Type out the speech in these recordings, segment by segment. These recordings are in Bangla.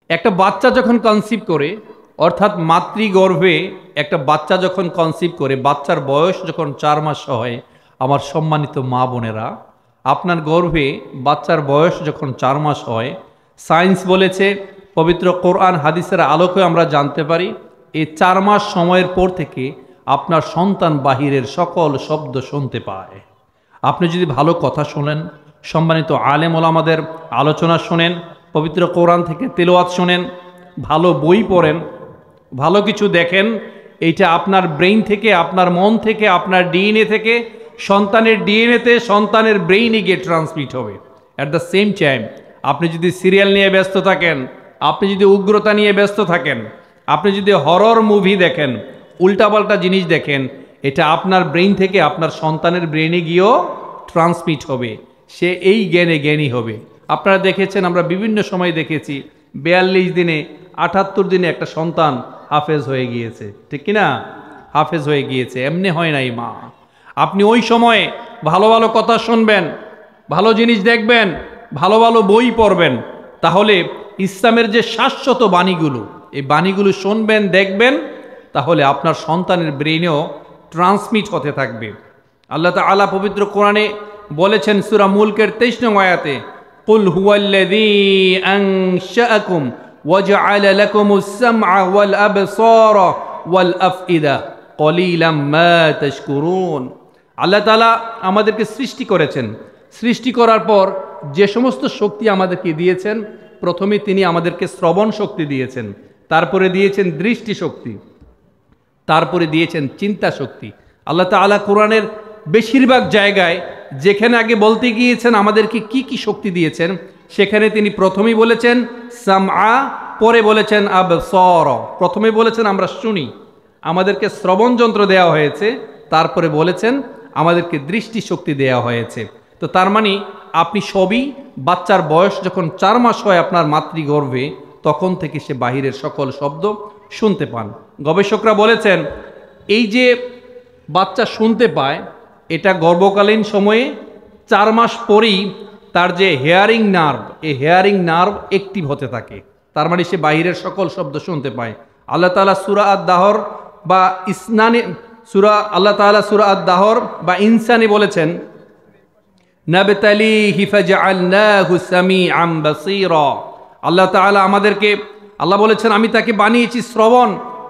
একটা বাচ্চা যখন কনসিভ করে, অর্থাৎ মাতৃগর্ভে একটা বাচ্চা যখন কনসিভ করে, বাচ্চার বয়স যখন 4 মাস হয়, আমার সম্মানিত মা বোনেরা, আপনার গর্ভে বাচ্চার বয়স যখন 4 মাস হয়, সায়েন্স বলেছে, পবিত্র কোরআন হাদিসের আলোকে আমরা জানতে পারি, এই 4 মাস সময়ের পর থেকে আপনার সন্তান বাহিরের সকল শব্দ শুনতে পায়। আপনি যদি ভালো কথা শোনেন, সম্মানিত আলেম ওলামাদের আলোচনা শোনেন, পবিত্র কোরআন থেকে তেলাওয়াত শোনেন, ভালো বই পড়েন, ভালো কিছু দেখেন, এইটা আপনার ব্রেইন থেকে, আপনার মন থেকে, আপনার ডিএনএ থেকে সন্তানের ডিএনএতে, সন্তানের ব্রেইনে গিয়ে ট্রান্সমিট হবে। অ্যাট দ্য সেম টাইম আপনি যদি সিরিয়াল নিয়ে ব্যস্ত থাকেন, আপনি যদি উগ্রতা নিয়ে ব্যস্ত থাকেন, আপনি যদি হরর মুভি দেখেন, উল্টাপাল্টা জিনিস দেখেন, এটা আপনার ব্রেইন থেকে আপনার সন্তানের ব্রেইনে গিয়েও ট্রান্সমিট হবে, সে এই জ্ঞানী হবে। আপনারা দেখেছেন, আমরা বিভিন্ন সময় দেখেছি, 42 দিনে 78 দিনে একটা সন্তান হাফেজ হয়ে গিয়েছে, ঠিক কিনা? হাফেজ হয়ে গিয়েছে, এমনি হয় নাই মা। আপনি ওই সময়ে ভালো ভালো কথা শুনবেন, ভালো জিনিস দেখবেন, ভালো ভালো বই পড়বেন, তাহলে ইসলামের যে শাশ্বত বাণীগুলো, এই বাণীগুলো শুনবেন, দেখবেন, তাহলে আপনার সন্তানের ব্রেইনেও ট্রান্সমিট হতে থাকবে। আল্লাহ তাআলা পবিত্র কোরআনে বলেছেন সূরা মুলকের 23 নং আয়াতে, কুল হুয়াল্লাযী আনশাআকুম ওয়াজআলা লাকুমুস সামআ ওয়াল আবসারা ওয়াল আফইদা কলিলাম মা তাশকুরুন। আল্লাহ তাআলা আমাদেরকে সৃষ্টি করেছেন, সৃষ্টি করার পর যে সমস্ত শক্তি আমাদেরকে দিয়েছেন, প্রথমে তিনি আমাদেরকে শ্রবণ শক্তি দিয়েছেন, তারপরে দিয়েছেন দৃষ্টি শক্তি, তারপরে দিয়েছেন চিন্তা শক্তি। আল্লাহ তাআলা কোরআনের বেশিরভাগ জায়গায় যেখানে আগে বলতে গিয়েছেন আমাদেরকে কি কি শক্তি দিয়েছেন, সেখানে তিনি প্রথমেই বলেছেন সামআ, পরে বলেছেন আবসার। প্রথমে বলেছেন আমরা শুনি, আমাদেরকে শ্রবণ যন্ত্র দেওয়া হয়েছে, তারপরে বলেছেন আমাদেরকে দৃষ্টি শক্তি দেওয়া হয়েছে। তো তার মানে আপনি সবই, বাচ্চার বয়স যখন 4 মাস হয় আপনার মাতৃগর্ভে, তখন থেকে সে বাহিরের সকল শব্দ শুনতে পান। গবেষকরা বলেছেন এই যে বাচ্চা শুনতে পায়, এটা গর্ভকালীন সময়ে 4 মাস পরেই তার যে হেয়ারিং নার্ভ, এই হেয়ারিং নার্ভ অ্যাক্টিভ হতে থাকে, তার মানে সে বাহিরের সকল শব্দ শুনতে পায়। আল্লাহ তাআলা সূরা আদ-দাহর বা ইসনানে আল্লাহ তাআলা সূরা আদ-দাহর বা ইনসানে বলেছেন নাবতালিহি ফাজআলনাহু সামিআন বাসীরা। আল্লাহ তাআলা আমাদেরকে, আল্লাহ বলেছেন আমি তাকে বানিয়েছি শ্রবণ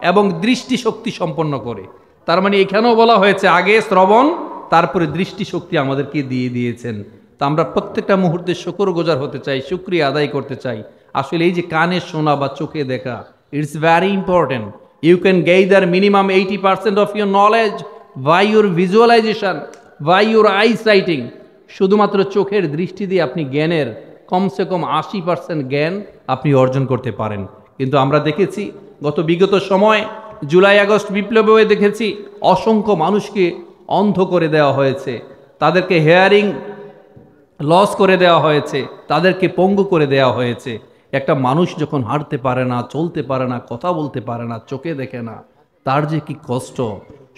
এবং দৃষ্টি শক্তি সম্পন্ন করে। তার মানে এখানেও বলা হয়েছে আগে শ্রবণ, তারপরে দৃষ্টি শক্তি আমাদেরকে দিয়ে দিয়েছেন। তা আমরা প্রত্যেকটা মুহূর্তে শুকরগুজার হতে চাই, শুকরিয়া আদায় করতে চাই। আসলে এই যে কানে শোনা বা চোখে দেখা, it's very important. You can gather minimum 80% of your knowledge by your visualization, by your eye sighting. শুধুমাত্র চোখের দৃষ্টি দিয়ে আপনি জ্ঞানের কমসে কম 80% জ্ঞান আপনি অর্জন করতে পারেন। কিন্তু আমরা দেখেছি বিগত সময় জুলাই আগস্ট বিপ্লবে দেখেছি অসংখ্য মানুষকে অন্ধ করে দেওয়া হয়েছে, তাদেরকে হেয়ারিং লস করে দেওয়া হয়েছে, তাদেরকে পঙ্গু করে দেওয়া হয়েছে। একটা মানুষ যখন হাঁটতে পারে না, চলতে পারে না, কথা বলতে পারে না, চোখে দেখে না, তার যে কি কষ্ট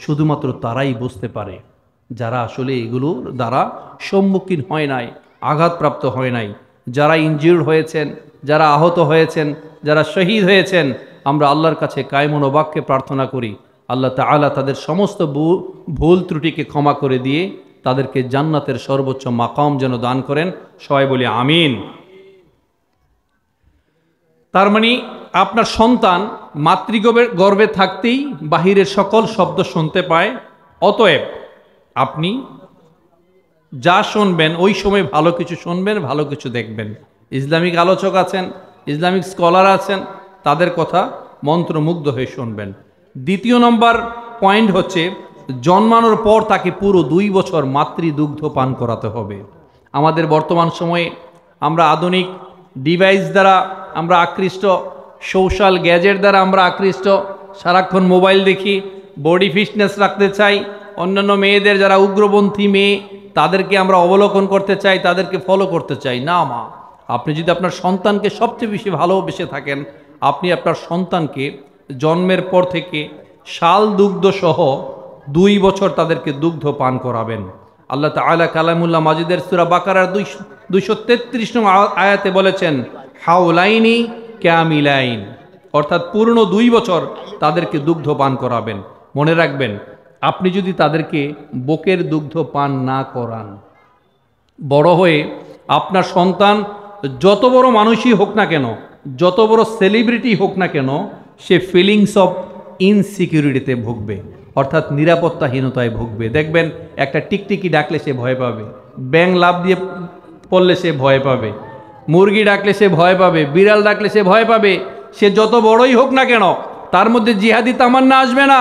শুধুমাত্র তারাই বুঝতে পারে, যারা আসলে এগুলোর দ্বারা সম্মুখীন হয় নাই, আঘাতপ্রাপ্ত হয় নাই, যারা ইনজিউর্ড হয়েছেন, যারা আহত হয়েছেন, যারা শহীদ হয়েছেন। আমরা আল্লাহর কাছে কায়মন বাক্যে প্রার্থনা করি আল্লাহ তাআলা তাদের সমস্ত ভুল ত্রুটিকে ক্ষমা করে দিয়ে তাদেরকে জান্নাতের সর্বোচ্চ মাকাম যেন দান করেন। সবাই বলি আমিন। তার মানে আপনার সন্তান মাতৃগর্ভে থাকতেই বাহিরের সকল শব্দ শুনতে পায়। অতএব আপনি যা শুনবেন ওই সময় ভালো কিছু শুনবেন, ভালো কিছু দেখবেন। ইসলামিক আলোচক আছেন, ইসলামিক স্কলার আছেন, তাদের কথা মন্ত্রমুগ্ধ হয়ে শুনবেন। দ্বিতীয় নম্বর পয়েন্ট হচ্ছে, জন্মানোর পর তাকে পুরো 2 বছর মাতৃদুগ্ধ পান করাতে হবে। আমাদের বর্তমান সময়ে আমরা আধুনিক ডিভাইস দ্বারা আমরা আকৃষ্ট, সোশ্যাল গ্যাজেট দ্বারা আমরা আকৃষ্ট, সারাক্ষণ মোবাইল দেখি, বডি ফিটনেস রাখতে চাই, অন্যান্য মেয়েদের যারা উগ্রপন্থী মেয়ে তাদেরকে আমরা অবলোকন করতে চাই, তাদেরকে ফলো করতে চাই। না মা, আপনি যদি আপনার সন্তানকে সবচেয়ে বেশি ভালোবেসে থাকেন, আপনি আপনার সন্তানকে জন্মের পর থেকে শাল দুগ্ধ সহ 2 বছর তাদেরকে দুগ্ধ পান করাবেন। আল্লাহ তাআলা কালামুল্লাহ মাজিদের সূরা বাকারার 233 নং আয়াতে বলেছেন হাওলাইনি কামিলাইন, অর্থাৎ পূর্ণ 2 বছর তাদেরকে দুগ্ধ পান করাবেন। মনে রাখবেন, আপনি যদি তাদেরকে বকের দুগ্ধ পান না করান, বড় হয়ে আপনার সন্তান যত বড় মানুষই হোক না কেন, যত বড় সেলিব্রিটি হোক না কেন, সে ফিলিংস অফ ইনসিকিউরিটিতে ভুগবে, অর্থাৎ নিরাপত্তাহীনতায় ভুগবে। দেখবেন একটা টিকটিকি ডাকলে সে ভয় পাবে, ব্যাঙ লাফ দিয়ে পড়লে সে ভয় পাবে, মুরগি ডাকলে সে ভয় পাবে, বিড়াল ডাকলে সে ভয় পাবে। সে যত বড়ই হোক না কেন, তার মধ্যে জিহাদি তামান্না আসবে না,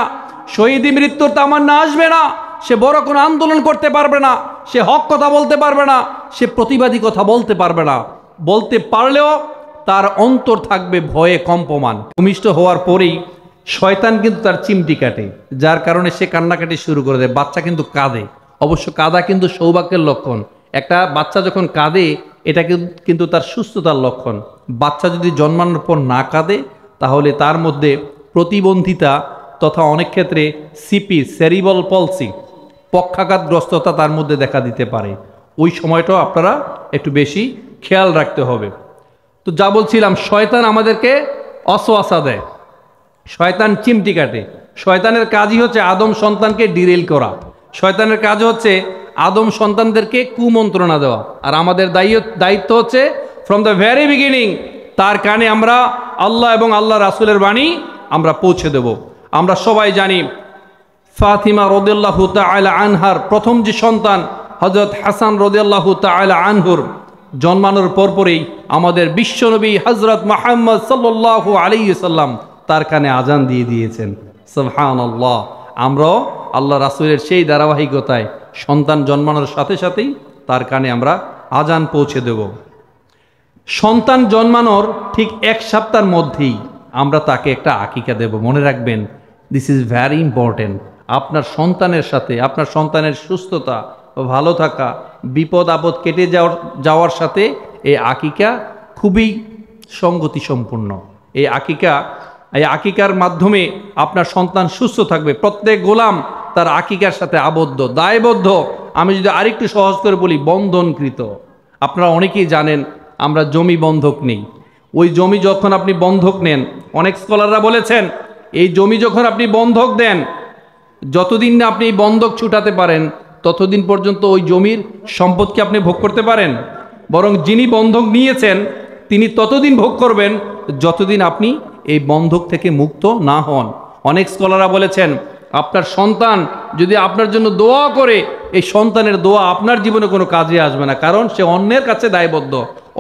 শহীদি মৃত্যুর তামান্না আসবে না, সে বড় কোনো আন্দোলন করতে পারবে না, সে হক কথা বলতে পারবে না, সে প্রতিবাদী কথা বলতে পারবে না। বলতে পারলেও তার অন্তর থাকবে ভয়ে কম্পমান। ভূমিষ্ঠ হওয়ার পরেই শয়তান কিন্তু তার চিমটি কাটে, যার কারণে সে কান্নাকাটি শুরু করে দেয়। বাচ্চা কিন্তু কাঁদে, অবশ্য কাঁদা কিন্তু সৌভাগ্যের লক্ষণ। একটা বাচ্চা যখন কাঁদে, এটা কিন্তু তার সুস্থতার লক্ষণ। বাচ্চা যদি জন্মানোর পর না কাঁদে, তাহলে তার মধ্যে প্রতিবন্ধিতা তথা অনেক ক্ষেত্রে সিপি, সেরিব্রাল পলসি, পক্ষাঘাতগ্রস্ততা তার মধ্যে দেখা দিতে পারে। ওই সময়টাও আপনারা একটু বেশি খেয়াল রাখতে হবে। তো যা বলছিলাম, শয়তান আমাদেরকে অসওয়াসা দেয়, শয়তান চিমটি কাটে। শয়তানের কাজই হচ্ছে আদম সন্তানকে ডিরেল করা, শয়তানের কাজ হচ্ছে আদম সন্তানদেরকে কুমন্ত্রণা দেওয়া। আর আমাদের দায়িত্ব হচ্ছে ফ্রম দ্য ভেরি বিগিনিং তার কানে আমরা আল্লাহ এবং আল্লাহ রাসূলের বাণী আমরা পৌঁছে দেব। আমরা সবাই জানি ফাতিমা রাদিয়াল্লাহু তাআলা আনহার প্রথম যে সন্তান হযরত হাসান রাদিয়াল্লাহু তাআলা আনহুর জন্মানোর পরপরেই আমাদের বিশ্বনবী হযরত মুহাম্মদ সাল্লাল্লাহু আলাইহি সাল্লাম তার কানে আজান দিয়ে দিয়েছেন। সুবহানাল্লাহ। আমরাও আল্লাহ রাসূলের সেই ধারাবাহিকতায় সন্তান জন্মানোর সাথে সাথেই তার কানে আমরা আজান পৌঁছে দেব। সন্তান জন্মানোর ঠিক 1 সপ্তাহের মধ্যেই আমরা তাকে একটা আকিকা দেব। মনে রাখবেন, দিস ইজ ভ্যারি ইম্পর্টেন্ট। আপনার সন্তানের সাথে আপনার সন্তানের সুস্থতা, ভালো থাকা, বিপদ আপদ কেটে যাওয়ার সাথে এই আকিকা খুবই সঙ্গতি সম্পূর্ণ। এই আকিকার মাধ্যমে আপনার সন্তান সুস্থ থাকবে। প্রত্যেক গোলাম তার আকিকার সাথে আবদ্ধ, দায়বদ্ধ। আমি যদি আরেকটু সহজ করে বলি, বন্ধনকৃত। আপনারা অনেকেই জানেন আমরা জমি বন্ধক নেই। ওই জমি যখন আপনি বন্ধক নেন, অনেক স্কলাররা বলেছেন এই জমি যখন আপনি বন্ধক দেন, যতদিন না আপনি এই বন্ধক ছুটাতে পারেন ততদিন পর্যন্ত ওই জমির সম্পদকে আপনি ভোগ করতে পারেন। বরং যিনি বন্ধক নিয়েছেন তিনি ততদিন ভোগ করবেন যতদিন আপনি এই বন্ধক থেকে মুক্ত না হন। অনেক স্কলাররা বলেছেন আপনার সন্তান যদি আপনার জন্য দোয়া করে, এই সন্তানের দোয়া আপনার জীবনে কোনো কাজে আসবে না, কারণ সে অন্যের কাছে দায়বদ্ধ,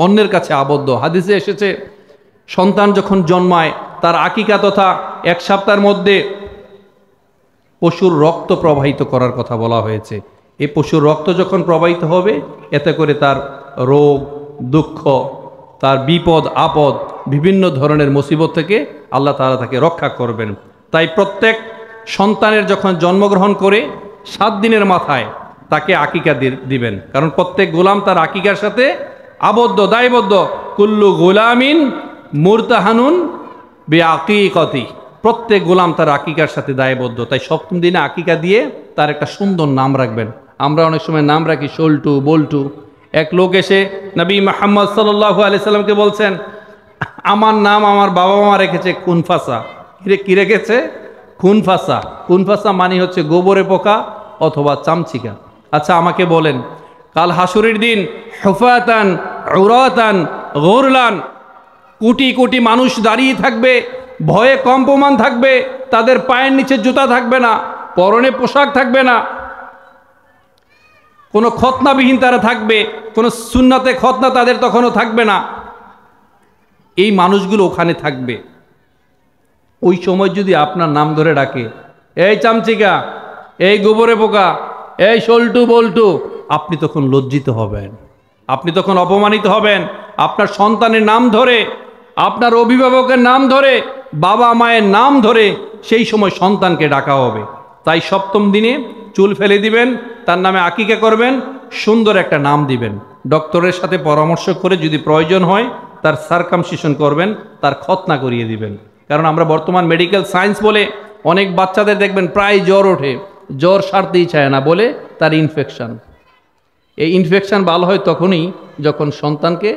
অন্যের কাছে আবদ্ধ। হাদিসে এসেছে সন্তান যখন জন্মায় তার আকিকা তথা 1 সপ্তাহের মধ্যে পশুর রক্ত প্রবাহিত করার কথা বলা হয়েছে। এই পশুর রক্ত যখন প্রবাহিত হবে, এতে করে তার রোগ দুঃখ, তার বিপদ আপদ, বিভিন্ন ধরনের মুসিবত থেকে আল্লাহ তাআলা তাকে রক্ষা করবেন। তাই প্রত্যেক সন্তানের যখন জন্মগ্রহণ করে 7 দিনের মাথায় তাকে আকিকা দিবেন, কারণ প্রত্যেক গোলাম তার আকিকার সাথে আবদ্ধ, দায়বদ্ধ। কুল্লু গোলামিন মুরতাহানুন বিআকিকাতি, প্রত্যেক গোলাম তার আকিকার সাথে দায়বদ্ধ। তাই 7ম দিনে আকিকা দিয়ে তার একটা সুন্দর নাম রাখবেন। আমরা অনেক সময় নাম রাখি সল্টু, বল্টু। এক লোক এসে নবী মুহাম্মদ সাল্লাল্লাহু আলাইহি সাল্লামকে বলছেন, আমার নাম আমার বাবা মা রেখেছে খুনফাসা। কি রেখেছে? খুনফাসা। খুনফাসা মানে হচ্ছে গোবরে পোকা অথবা চামচিকা। আচ্ছা আমাকে বলেন, কাল হাসুরের দিন হুফাতান উরাতান গুরলান, কোটি কোটি মানুষ দাঁড়িয়ে থাকবে, ভয়ে কম্পমান থাকবে, তাদের পায়ের নিচে জুতা থাকবে না, পরনে পোশাক থাকবে না, কোনো খতনাবিহীন তারা থাকবে, কোনো সুন্নাতে খতনা তাদের তখনও থাকবে না। এই মানুষগুলো ওখানে থাকবে। ওই সময় যদি আপনার নাম ধরে ডাকে, এই চামচিকা, এই গোবরে পোকা, এই সল্টু বল্টু, আপনি তখন লজ্জিত হবেন, আপনি তখন অপমানিত হবেন। আপনার সন্তানের নাম ধরে, আপনার অভিভাবকের নাম ধরে, বাবা মায়ের নাম ধরে সেই সময় সন্তানকে ডাকা হবে। তাই 7ম দিনে চুল ফেলে দিবেন, তার নামে আকিকা করবেন, সুন্দর একটা নাম দিবেন। ডক্টরের সাথে পরামর্শ করে যদি প্রয়োজন হয় তার সারকামসিশন করবেন, তার খতনা করিয়ে দিবেন। কারণ আমরা বর্তমান মেডিকেল সায়েন্স বলে অনেক বাচ্চাদের দেখবেন প্রায় জ্বর ওঠে, জ্বর সারতেই চায় না, বলে তার ইনফেকশন। এই ইনফেকশন ভালো হয় তখনই যখন সন্তানকে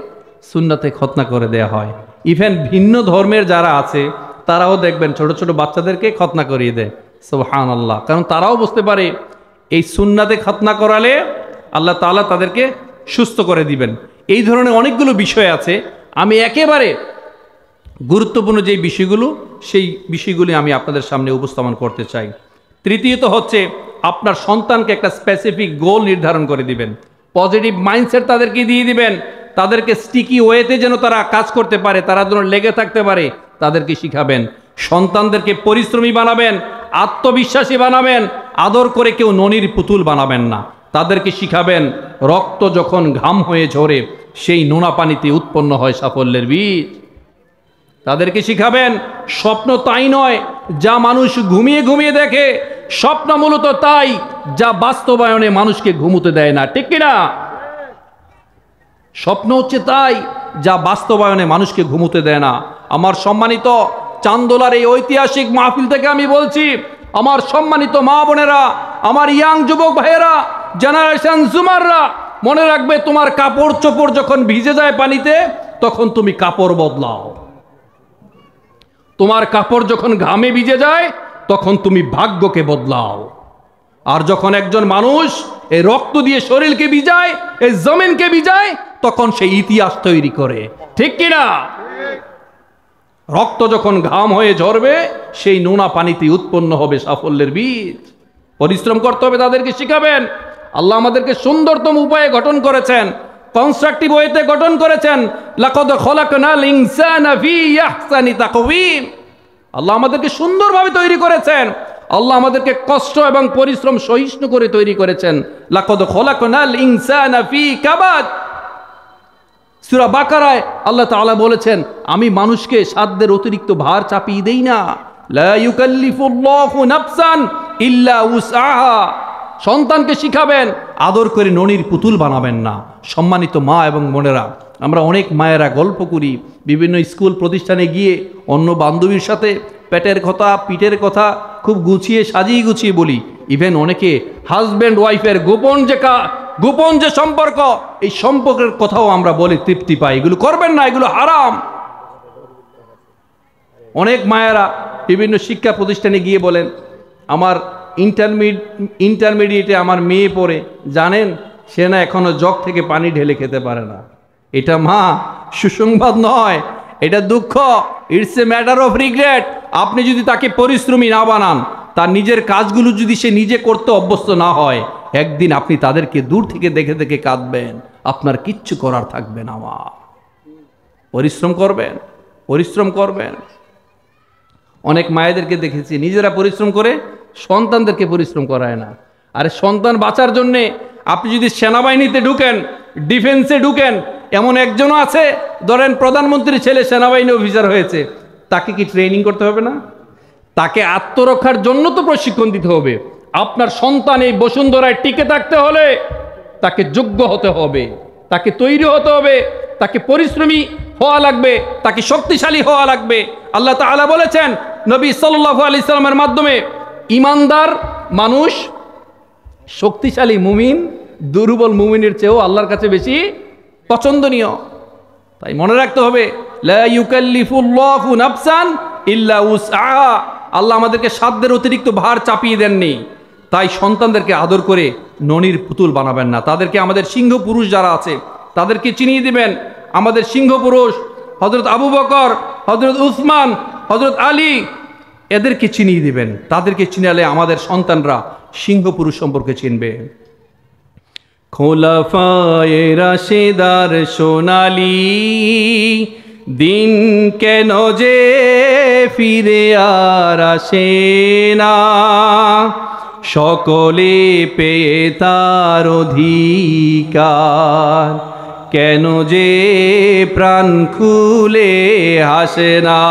সুন্নাতে খতনা করে দেয়া হয়। ইভেন ভিন্ন ধর্মের যারা আছে তারাও দেখবেন ছোট ছোট বাচ্চাদেরকে খতনা করিয়ে দেয়, সুবহানাল্লাহ। কারণ তারাও বুঝতে পারে এই সুন্নাতে খতনা করালে আল্লাহ তাআলা তাদেরকে সুস্থ করে দিবেন। এই ধরনের অনেকগুলো বিষয় আছে। আমি একেবারে গুরুত্বপূর্ণ যে বিষয়গুলো, সেই বিষয়গুলি আমি আপনাদের সামনে উপস্থাপন করতে চাই। তৃতীয়ত হচ্ছে আপনার সন্তানকে একটা স্পেসিফিক গোল নির্ধারণ করে দিবেন, পজিটিভ মাইন্ডসেট তাদেরকে দিয়ে দিবেন, তাদেরকে স্টিকি ওয়েতে যেন তারা কাজ করতে পারে, তারা যেন লেগে থাকতে পারে তাদেরকে শিখাবেন। সন্তানদেরকে পরিশ্রমী বানাবেন, আত্মবিশ্বাসী বানাবেন, আদর করে কেউ ননির পুতুল বানাবেন না। তাদেরকে শিখাবেন রক্ত যখন ঘাম হয়ে ঝরে সেই নোনা পানিতে উৎপন্ন হয় সাফল্যের বীজ। তাদেরকে শিখাবেন স্বপ্ন তাই নয় যা মানুষ ঘুমিয়ে ঘুমিয়ে দেখে, স্বপ্ন মূলত তাই যা বাস্তবায়নে মানুষকে ঘুমোতে দেয় না, ঠিক কিনা? স্বপ্ন হচ্ছে তাই যা বাস্তবায়নে মানুষকে ঘুমোতে দেয় না। আমার সম্মানিত চান্দোলার এই ঐতিহাসিক মাহফিল থেকে আমি বলছি, আমার সম্মানিত মা বোনেরা, আমার ইয়াং যুবক ভাইয়েরা, জেনারেশন জুমাররা, মনে রাখবে তোমার কাপড় চোপড় যখন ভিজে যায় পানিতে তখন তুমি কাপড় বদলাও। তোমার কাপড় যখন ঘামে ভিজে যায় তখন তুমি ভাগ্যকে বদলাও। আর যখন একজন মানুষ এই রক্ত দিয়ে শরীরকে ভিজায়, এই জমিনকে ভিজায়, তখন সে ইতিহাস তৈরি করে, ঠিক কিনা? রক্ত যখন ঘাম হয়ে ঝরবে সেই নোনা পানিতে উৎপন্ন হবে সাফল্যের বীজ। পরিশ্রম করতে হবে, তাদেরকে শিখাবেন। আল্লাহ আমাদেরকে সুন্দরতম উপায়ে গঠন করেছেন, কনস্ট্রাকটিভ ওয়েতে গঠন করেছেন। লাকাদ খলাকনাল ইনসানা ফি আহসানি তাকওয়িম। আল্লাহ আমাদেরকে সুন্দরভাবে তৈরি করেছেন। আল্লাহ আমাদেরকে কষ্ট এবং পরিশ্রম সহিষ্ণু করে তৈরি করেছেন। লাকাদ খলাকনাল ইনসানা ফি কাবাদ। সূরা বাকারায় আল্লাহ তাআলা বলেছেন, আমি মানুষকে সাধ্যের অতিরিক্ত ভার চাপিয়ে দেই না। লা ইউকাল্লিফুল্লাহু নাফসান ইল্লা উসআহা। সন্তানকে শিখাবেন আদর করে ননির পুতুল বানাবেন না। সম্মানিত মা এবং বোনেরা, আমরা অনেক মায়েরা গল্প করি, বিভিন্ন স্কুল প্রতিষ্ঠানে গিয়ে অন্য বান্ধবীর সাথে পেটের কথা পিঠের কথা খুব গুছিয়ে সাজিয়ে গুছিয়ে বলি। ইভেন অনেকে হাজব্যান্ড ওয়াইফের গোপন যে সম্পর্ক, এই সম্পর্কের কথাও আমরা বলে তৃপ্তি পাই। এগুলো করবেন না, এগুলো হারাম। অনেক মায়েরা বিভিন্ন শিক্ষা প্রতিষ্ঠানে গিয়ে বলেন, আমার ইন্টারমিডিয়েটে আমার মেয়ে পড়ে, জানেন সে না এখনো জগ থেকে পানি ঢেলে খেতে পারে না। এটা মা সুসংবাদ নয়, এটা দুঃখ। It's a matter of regret. আপনি যদি তাকে পরিশ্রমী না বানান, তার নিজের কাজগুলো যদি সে নিজে করতে অভ্যস্ত না হয়, একদিন আপনি তাদেরকে দূর থেকে দেখে দেখে কাঁদবেন, আপনার কিচ্ছু করার থাকবে না। মা পরিশ্রম করবেন, পরিশ্রম করবেন। অনেক মায়েদেরকে দেখেছি নিজেরা পরিশ্রম করে সন্তানদেরকে পরিশ্রম করায় না। আরে সন্তান বাঁচার জন্যে আপনি যদি সেনাবাহিনীতে ঢুকেন, ডিফেন্সে ঢুকেন, এমন একজনও আছে, ধরেন প্রধানমন্ত্রীর ছেলে সেনাবাহিনী অফিসার হয়েছে, তাকে কি ট্রেনিং করতে হবে না? তাকে আত্মরক্ষার জন্য তো প্রশিক্ষণ দিতে হবে। আপনার সন্তান এই বসুন্ধরায় টিকে থাকতে হলে তাকে যোগ্য হতে হবে, তাকে তৈরি হতে হবে, তাকে পরিশ্রমী হওয়া লাগবে, তাকে শক্তিশালী হওয়া লাগবে। আল্লাহ তাআলা বলেছেন নবী সাল্লাল্লাহু আলাইহি সাল্লামের মাধ্যমে, ইমানদার মানুষ, শক্তিশালী মুমিন দুর্বল মুমিনের চেয়েও আল্লাহর কাছে বেশি পছন্দনীয়। তাই মনে রাখতে হবে, লা ইউকাল্লিফুল্লাহু নাফসান ইল্লা উসআহা। আল্লাহ আমাদেরকে সাধ্যের অতিরিক্ত ভার চাপিয়ে দেননি। তাই সন্তানদেরকে আদর করে ননির পুতুল বানাবেন না। তাদেরকে আমাদের সিংহ পুরুষ যারা আছে তাদেরকে চিনিয়ে দিবেন। আমাদের সিংহ পুরুষ হযরত আবু বকর, হযরত উসমান, হযরত আলী, এদেরকে চিনিয়ে দিবেন। তাদেরকে চিনালে আমাদের সন্তানরা সিংহ পুরুষ সম্পর্কে চিনবে। খোলাফায়ে রাশেদার সোনালী দিন কেন যে ফিরে আর আসে না, সকলে পেয়ে তার অধিকার, কেন যে প্রাণ খুলে হাসে না।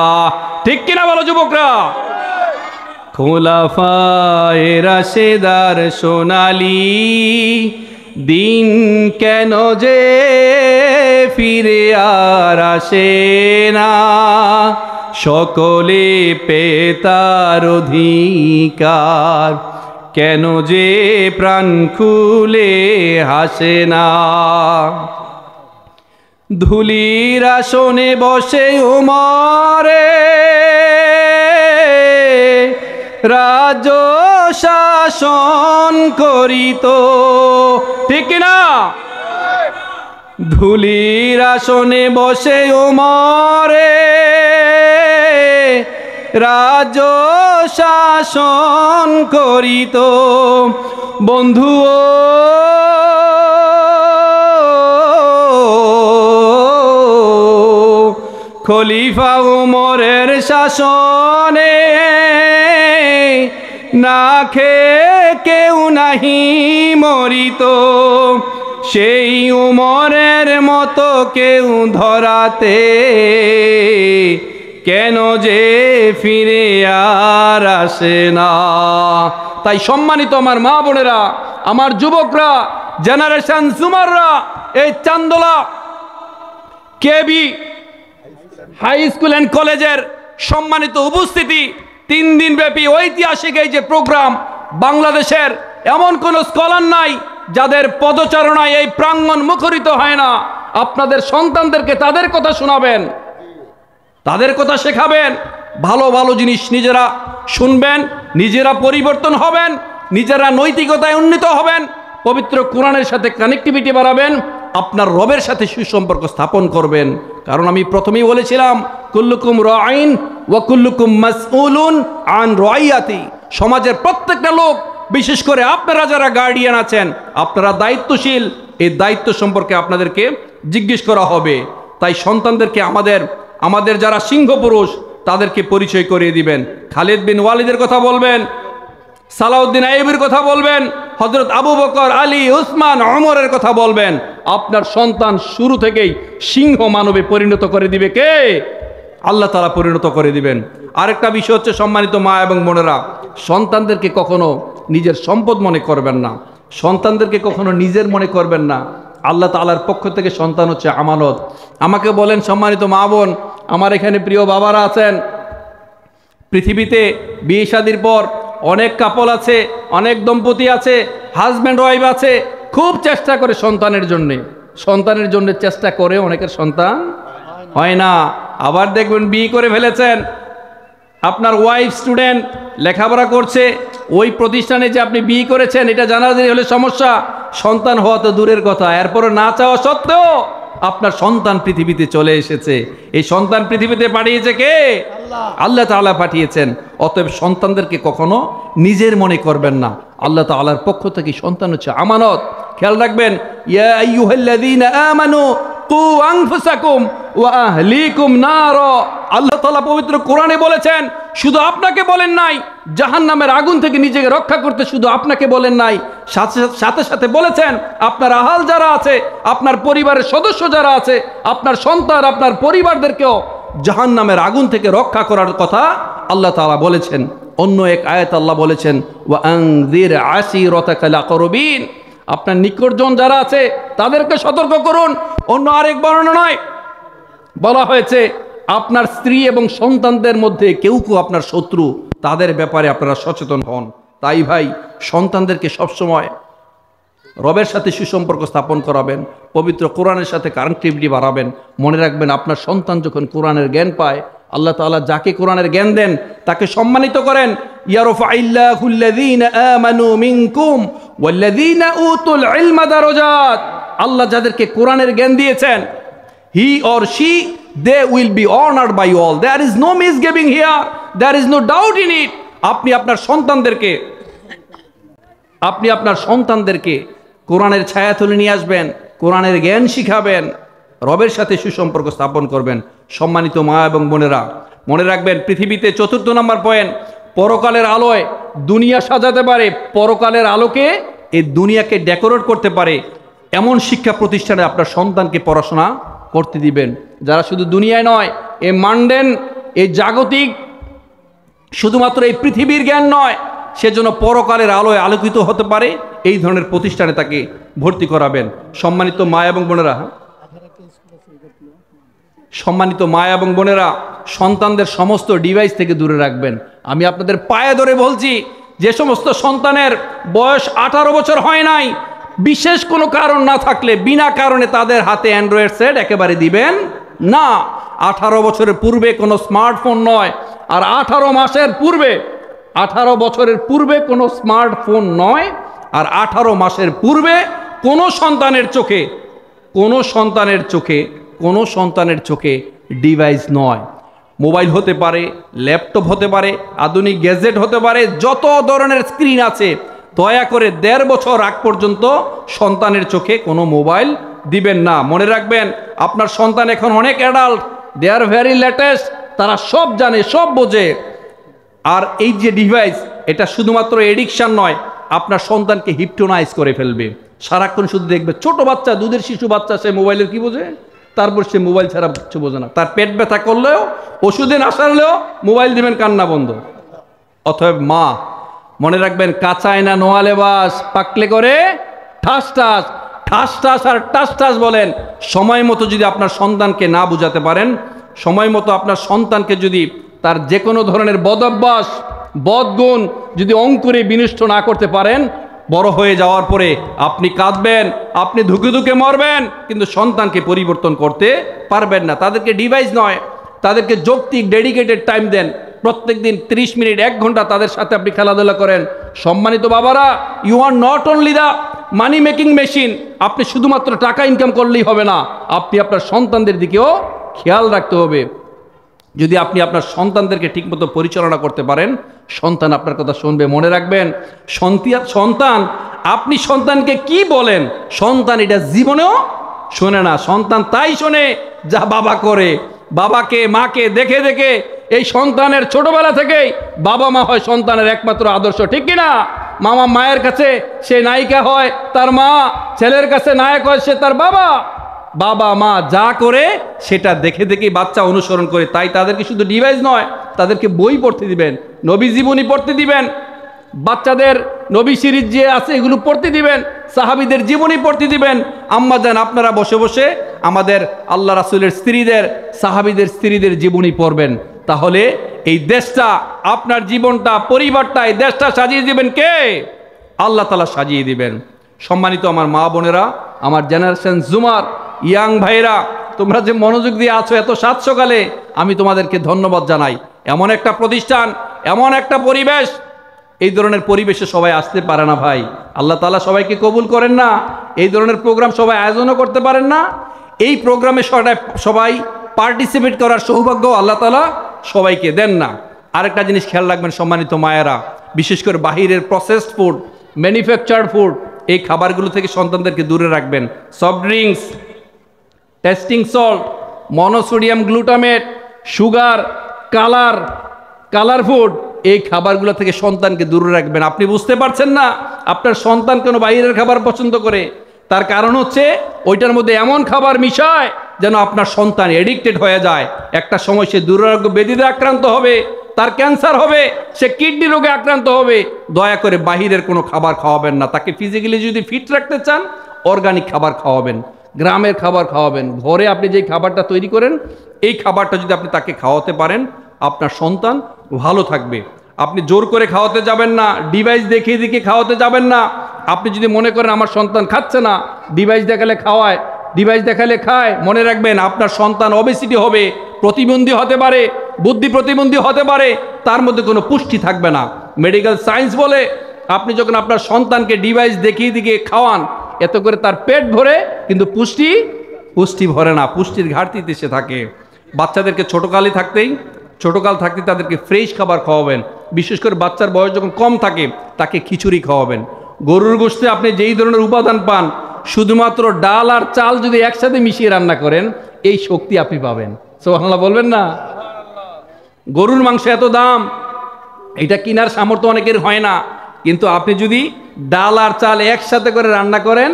ঠিক কিনা বলো যুবকরা? খোলাফায়ে রাশেদার সোনালী দিন কেন যে ফিরে আর আসে না, সকলে পেয়ে তার অধিকার, কেন যে প্রাণ খুলে হাসে না। ধুলির আসনে বসে উমরে রাজ শাসন করিত, ঠিক না? ধুলির আসনে বসে উমরে রাজ শাসন করিত। বন্ধু খলিফা উমরের শাসনে না খেয়ে কেউ নাহি মরিত, সেই উমরের মতো কেউ ধরাতে কেন যে ফিরে আর আসে না। তাই সম্মানিত আমার মা বোনেরা, আমার যুবকরা, জেনারেশন জুমাররা, এই চান্দোলা কেবি হাই স্কুল অ্যান্ড কলেজের সম্মানিত উপস্থিতি, 3 দিন ব্যাপী ঐতিহাসিক এই যে প্রোগ্রাম, বাংলাদেশের এমন কোন স্কলার নাই যাদের পদচারণায় এই প্রাঙ্গণ মুখরিত হয় না। আপনাদের সন্তানদেরকে তাদের কথা শোনাবেন, তাদের কথা শেখাবেন, ভালো ভালো জিনিস নিজেরা শুনবেন, নিজেরা পরিবর্তন হবেন, নিজেরা নৈতিকতায় উন্নীত হবেন, পবিত্র কোরআনের সাথে কানেক্টিভিটি বাড়াবেন, আপনার রবের সাথে সুসম্পর্ক স্থাপন করবেন। কারণ আমি প্রথমেই বলেছিলাম, কুল্লুকুম রাঈন ওয়া কুল্লুকুম মাসউলুন আন রাইয়াতি। সমাজের প্রত্যেকটা লোক, বিশেষ করে আপনারা যারা গার্ডিয়ান আছেন, আপনারা দায়িত্বশীল, এই দায়িত্ব সম্পর্কে আপনাদেরকে জিজ্ঞেস করা হবে। তাই সন্তানদেরকে আমাদের যারা সিংহ পুরুষ তাদেরকে পরিচয় করিয়ে দিবেন। খালিদ বিন ওয়ালিদের কথা বলবেন, সালাউদ্দিন আইয়ুবীর কথা বলবেন, হযরত আবু বকর, আলী, উসমান, ওমরের কথা বলবেন। আপনার সন্তান শুরু থেকেই সিংহ মানবে পরিণত করে দিবে কে? আল্লাহ তাআলা পরিণত করে দিবেন। আরেকটা বিষয় হচ্ছে, সম্মানিত মা এবং বোনেরা, সন্তানদেরকে কখনো নিজের সম্পদ মনে করবেন না, সন্তানদেরকে কখনো নিজের মনে করবেন না। আল্লাহ তাআলার পক্ষ থেকে সন্তান হচ্ছে আমানত। আমাকে বলেন সম্মানিত মা বোন, আমার এখানে প্রিয় বাবারা আছেন, পৃথিবীতে বিয়ে শাদীর পর অনেক কাপল আছে, অনেক দম্পতি আছে, হাজব্যান্ড ওয়াইফ আছে, খুব চেষ্টা করে সন্তানের জন্য চেষ্টা করে, অনেকের সন্তান হয় না। আবার দেখবেন বিয়ে করে ফেলেছেন, আপনার ওয়াইফ স্টুডেন্ট, লেখাপড়া করছে, ওই প্রতিষ্ঠানে যে আপনি বিয়ে করেছেন এটা জানাজানি হলে সমস্যা, সন্তান হওয়া তো দূরের কথা, এরপরে না চাওয়া সত্ত্বেও আপনার সন্তান পৃথিবীতে চলে এসেছে। এই সন্তান পৃথিবীতে পাঠিয়েছে কে? আল্লাহ তাআলা পাঠিয়েছেন। অতএব সন্তানদেরকে কখনো নিজের মনে করবেন না, আল্লাহ তাআলার পক্ষ থেকে সন্তান হচ্ছে আমানত। খেয়াল রাখবেন, ইয়া আইয়ুহাল্লাযীনা আমানু কু আনফুসাকুম ওয়া আহলিকুম নারা। আল্লাহ তাআলা পবিত্র কোরআনে বলেছেন, শুধু আপনাকে বলেন নাই জাহান্নামের আগুন থেকে নিজেকে রক্ষা করতে, শুধু আপনাকে বলেন নাই, সাথে সাথে বলেছেন আপনার আহাল যারা আছে, আপনার পরিবারের সদস্য যারা আছে, আপনার সন্তান, আপনার পরিবারদেরকেও জাহান্নামের আগুন থেকে রক্ষা করার কথা আল্লাহ তাআলা বলেছেন। অন্য এক আয়াত আল্লাহ বলেছেন, ওয়া আনযির আশীরাতাকাল আকরাবিন, আপনার নিকটজন যারা আছে তাদেরকে সতর্ক করুন। অন্য আরেক বর্ণনায় বলা হয়েছে, আপনার স্ত্রী এবং সন্তানদের মধ্যে কেউ কেউ আপনার শত্রু, তাদের ব্যাপারে আপনারা সচেতন হন। তাই ভাই, সন্তানদেরকে সবসময় রবের সাথে সুসম্পর্ক স্থাপন করাবেন, পবিত্র কোরআনের সাথে কানেক্টিভিটি বাড়াবেন। মনে রাখবেন, আপনার সন্তান যখন কোরআনের জ্ঞান পায়, আল্লাহ তাআলা যাকে কোরআনের জ্ঞান দেন তাকে সম্মানিত করেন। ইয়ারফাইল্লাহুল্লাযীনা আমানু মিনকুম ওয়াল্লাযীনা উতুল ইলমা দারাজাত। আল্লাহ যাদেরকে কোরআনের জ্ঞান দিয়েছেন, he or she, they will be honored by all. There is no misgiving here, there is no doubt in it. আপনি আপনার সন্তানদেরকে কোরআনের ছায়াতলে নিয়ে আসবেন, কোরআনের জ্ঞান শিখাবেন, রবের সাথে সুসম্পর্ক স্থাপন করবেন। সম্মানিত মা এবং বোনেরা, মনে রাখবেন, পৃথিবীতে 4 নম্বর পয়েন্ট, পরকালের আলোয় দুনিয়া সাজাতে পারে, পরকালের আলোকে এই দুনিয়াকে ডেকোরেট করতে পারে, এমন শিক্ষা প্রতিষ্ঠানে আপনার সন্তানকে পড়াশোনা করতে দিবেন, যারা শুধু দুনিয়ায় নয়, এই মান্ডেন, এই জাগতিক, শুধুমাত্র এই পৃথিবীর জ্ঞান নয়, সেজন্য পরকালের আলোয় আলোকিত হতে পারে, এই ধরনের প্রতিষ্ঠানে তাকে ভর্তি করাবেন। সম্মানিত মা এবং বোনেরা, সন্তানদের সমস্ত ডিভাইস থেকে দূরে রাখবেন। আমি আপনাদের পায়ে ধরে বলছি, যে সমস্ত সন্তানের বয়স 18 বছর হয় নাই, বিশেষ কোনো কারণ না থাকলে বিনা কারণে তাদের হাতে অ্যান্ড্রয়েড সেট একেবারে দিবেন না। 18 বছরের পূর্বে কোনো স্মার্টফোন নয়, আর 18 মাসের পূর্বে, 18 বছরের পূর্বে কোনো স্মার্টফোন নয়, আর 18 মাসের পূর্বে কোনো সন্তানের চোখে, কোনো সন্তানের চোখে, কোনো সন্তানের চোখে ডিভাইস নয়। মোবাইল হতে পারে, ল্যাপটপ হতে পারে, আধুনিক গ্যাজেট হতে পারে, যত ধরনের স্ক্রিন আছে, দয়া করে 1.5 বছর আগ পর্যন্ত সন্তানের চোখে কোনো মোবাইল দিবেন না। মনে রাখবেন, আপনার সন্তান এখন অনেক adult, they are very latest, তারা সব জানে, সব বোঝে। আর এই যে ডিভাইস, এটা শুধুমাত্র এডিকশন নয়, আপনার সন্তানকে হিপটোনাইজ করে ফেলবে। সারাক্ষণ শুধু দেখবে, ছোট বাচ্চা, দুধের শিশু বাচ্চা, সে মোবাইলের কি বোঝে? তারপর সে মোবাইল ছাড়া কিছু বোঝে না। তার পেট ব্যথা করলেও, ওষুধে না সারলেও মোবাইল দিবেন, কান্না বন্ধ। অতএব মা, মনে রাখবেন, কাঁচায় না নোয়ালে বাস, পাকলে করে ঠাস ঠাস, ঠাস ঠাস আর টাস টাস বলেন। সময় মতো যদি আপনার সন্তানকে না বুঝাতে পারেন, সময় মতো আপনার সন্তানকে যদি তার যে কোনো ধরনের বদভ্যাস, বদগুণ যদি অঙ্কুরে বিনষ্ট না করতে পারেন, বড় হয়ে যাওয়ার পরে আপনি কাঁদবেন, আপনি ধুকে ধুকে মরবেন, কিন্তু সন্তানকে পরিবর্তন করতে পারবেন না। তাদেরকে ডিভাইস নয়, তাদেরকে যৌক্তিক ডেডিকেটেড টাইম দেন। প্রত্যেক দিন 30 মিনিট, 1 ঘন্টা তাদের সাথে আপনি খেলাধুলা করেন। সম্মানিত বাবারা, you are not only the money making machine. আপনি শুধুমাত্র টাকা ইনকাম করলেই হবে না, আপনি আপনার সন্তানদের দিকেও খেয়াল রাখতে হবে। যদি আপনি আপনার সন্তানদেরকে ঠিকমতো পরিচালনা করতে পারেন, সন্তান আপনার কথা শুনবে। মনে রাখবেন, সন্তান, আপনি সন্তানকে কি বলেন, সন্তান এটা জীবনেও শোনে না। সন্তান তাই শোনে যা বাবা করে। বাবাকে, মাকে দেখে দেখে এই সন্তানের ছোটবেলা থেকেই বাবা মা হয় সন্তানের একমাত্র আদর্শ, ঠিক কিনা? মামা মায়ের কাছে সে নায়িকা হয় তার মা, ছেলের কাছে নায়ক হয় সে তার বাবা। বাবা মা যা করে সেটা দেখে দেখেই বাচ্চা অনুসরণ করে। তাই তাদেরকে শুধু ডিভাইস নয়, তাদেরকে বই পড়তে দিবেন, নবী জীবনী পড়তে দিবেন, বাচ্চাদের নবী সিরিজ যে আছে এগুলো পড়তে দিবেন, সাহাবীদের জীবনী পড়তে দিবেন। আম্মা জান, আপনারা বসে বসে আমাদের আল্লাহ রাসূলের স্ত্রীদের, সাহাবীদের স্ত্রীদের জীবনী পড়বেন। তাহলে এই দেশটা, আপনার জীবনটা, পরিবারটা, এই দেশটা সাজিয়ে দিবেন কে? আল্লাহ তাআলা সাজিয়ে দিবেন। সম্মানিত আমার মা বোনেরা, আমার জেনারেশন জুমার ইয়াং ভাইরা, তোমরা যে মনোযোগ দিয়ে আছো এত সাত সকালে, আমি তোমাদেরকে ধন্যবাদ জানাই। এমন একটা প্রতিষ্ঠান, এমন একটা পরিবেশ, এই ধরনের পরিবেশে সবাই আসতে পারে না ভাই। আল্লাহ তাআলা সবাইকে কবুল করেন না। এই ধরনের প্রোগ্রাম সবাই আয়োজনও করতে পারেন না। এই প্রোগ্রামে সবাই পার্টিসিপেট করার সৌভাগ্য আল্লাহ তাআলা সবাইকে দেন না। আরেকটা জিনিস খেয়াল রাখবেন সম্মানিত মায়েরা, বিশেষ করে বাহিরের প্রসেসড ফুড, ম্যানুফ্যাকচার্ড ফুড, এই খাবারগুলো থেকে সন্তানদেরকে দূরে রাখবেন। Soft drinks, testing salt, monosodium glutamate, sugar, colour food, এই খাবারগুলো থেকে সন্তানকে দূরে রাখবেন। আপনি বুঝতে পারছেন না আপনার সন্তান কেন বাইরের খাবার পছন্দ করে? তার কারণ হচ্ছে ওইটার মধ্যে এমন খাবার মিশায় যেন আপনার সন্তান এডিক্টেড হয়ে যায়। একটা সময় সে দুরারোগ্য ব্যাধিতে আক্রান্ত হবে, তার ক্যান্সার হবে, সে কিডনি রোগে আক্রান্ত হবে। দয়া করে বাহিরের কোনো খাবার খাওয়াবেন না। তাকে ফিজিক্যালি যদি ফিট রাখতে চান, অর্গানিক খাবার খাওয়াবেন, গ্রামের খাবার খাওয়াবেন। ঘরে আপনি যেই খাবারটা তৈরি করেন, এই খাবারটা যদি আপনি তাকে খাওয়াতে পারেন, আপনার সন্তান ভালো থাকবে। আপনি জোর করে খাওয়াতে যাবেন না, ডিভাইস দেখিয়ে দেখিয়ে খাওয়াতে যাবেন না। আপনি যদি মনে করেন আমার সন্তান খাচ্ছে না, ডিভাইস দেখালে খাওয়ায়, ডিভাইস দেখালে খায়, মনে রাখবেন আপনার সন্তান ওবেসিটি হবে, প্রতিবন্ধী হতে পারে, বুদ্ধি প্রতিবন্ধী হতে পারে, তার মধ্যে কোনো পুষ্টি থাকবে না। মেডিকেল সায়েন্স বলে আপনি যখন আপনার সন্তানকে ডিভাইস দেখিয়ে দিকে খাওয়ান, এত করে তার পেট ভরে, কিন্তু পুষ্টি ভরে না, পুষ্টির ঘাটতিতে সে থাকে। বাচ্চাদেরকে ছোটকাল থাকতে তাদেরকে ফ্রেশ খাবার খাওয়াবেন। বিশেষ করে বাচ্চার বয়স যখন কম থাকে, তাকে খিচুড়ি খাওয়াবেন। গরুর গোশতে আপনি যেই ধরনের উপাদান পান, শুধুমাত্র ডাল আর চাল যদি একসাথে মিশিয়ে রান্না করেন, এই শক্তি আপনি পাবেন। সুবহানাল্লাহ বলবেন না? গরুর মাংস এত দাম, এটা কেনার সামর্থ্য অনেকের হয় না, কিন্তু আপনি যদি ডাল আর চাল একসাথে করে রান্না করেন,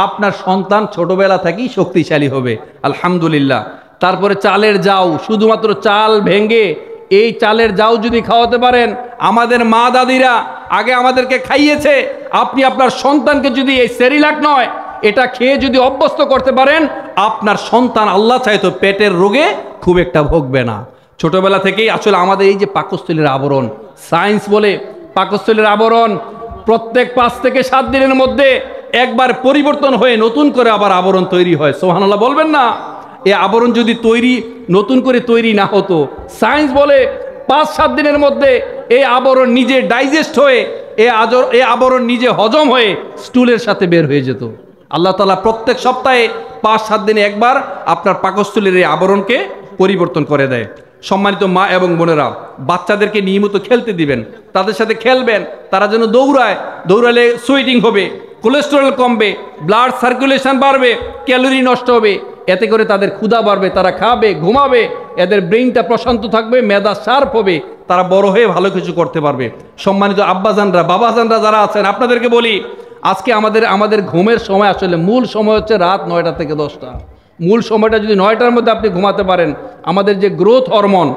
আপনার সন্তান ছোটবেলা থেকেই শক্তিশালী হবে। আলহামদুলিল্লাহ। তারপরে চালের জাউ, শুধুমাত্র চাল ভেঙে এই চালের জাউ যদি খাওয়াতে পারেন, আমাদের মা দাদিরা আগে আমাদেরকে খাইয়েছে, আপনি আপনার সন্তানকে যদি এই সেরিলাক নয়, এটা খেয়ে যদি অভ্যস্ত করতে পারেন, আপনার সন্তান আল্লাহ চাইতো পেটের রোগে খুব একটা ভোগবে না। ছোটবেলা থেকেই আসলে আমাদের এই যে পাকস্থলীর আবরণ, সায়েন্স বলে পাকস্থলীর আবরণ প্রত্যেক 5 থেকে 7 দিনের মধ্যে একবার পরিবর্তন হয়ে নতুন করে আবার আবরণ তৈরি হয়। সুবহানাল্লাহ বলবেন না? এই আবরণ যদি নতুন করে তৈরি না হতো, সায়েন্স বলে 5-7 দিনের মধ্যে এই আবরণ নিজে ডাইজেস্ট হয়ে এই আবরণ নিজে হজম হয়ে স্টুলের সাথে বের হয়ে যেত। আল্লাহ তাআলা প্রত্যেক সপ্তাহে 5-7 দিনে একবার আপনার পাকস্থলীর এই আবরণকে পরিবর্তন করে দেয়। সম্মানিত মা এবং বোনেরা, বাচ্চাদেরকে নিয়মিত খেলতে দিবেন, তাদের সাথে খেলবেন, তারা যেন দৌড়ালে সুইটিং হবে, কোলেস্টেরল কমবে, ব্লাড সার্কুলেশন বাড়বে, ক্যালোরি নষ্ট হবে, এতে করে তাদের ক্ষুধা বাড়বে, তারা খাবে, ঘুমাবে, এদের ব্রেইনটা প্রশান্ত থাকবে, মেধা শার্প হবে, তারা বড় হয়ে ভালো কিছু করতে পারবে। সম্মানিত আব্বাজানরা, বাবাজানরা যারা আছেন, আপনাদেরকে বলি, আজকে আমাদের ঘুমের সময় আসলে মূল সময় হচ্ছে রাত 9টা থেকে 10টা। মূল সময়টা যদি 9টার মধ্যে আপনি ঘুমাতে পারেন, আমাদের যে গ্রোথ হরমোন,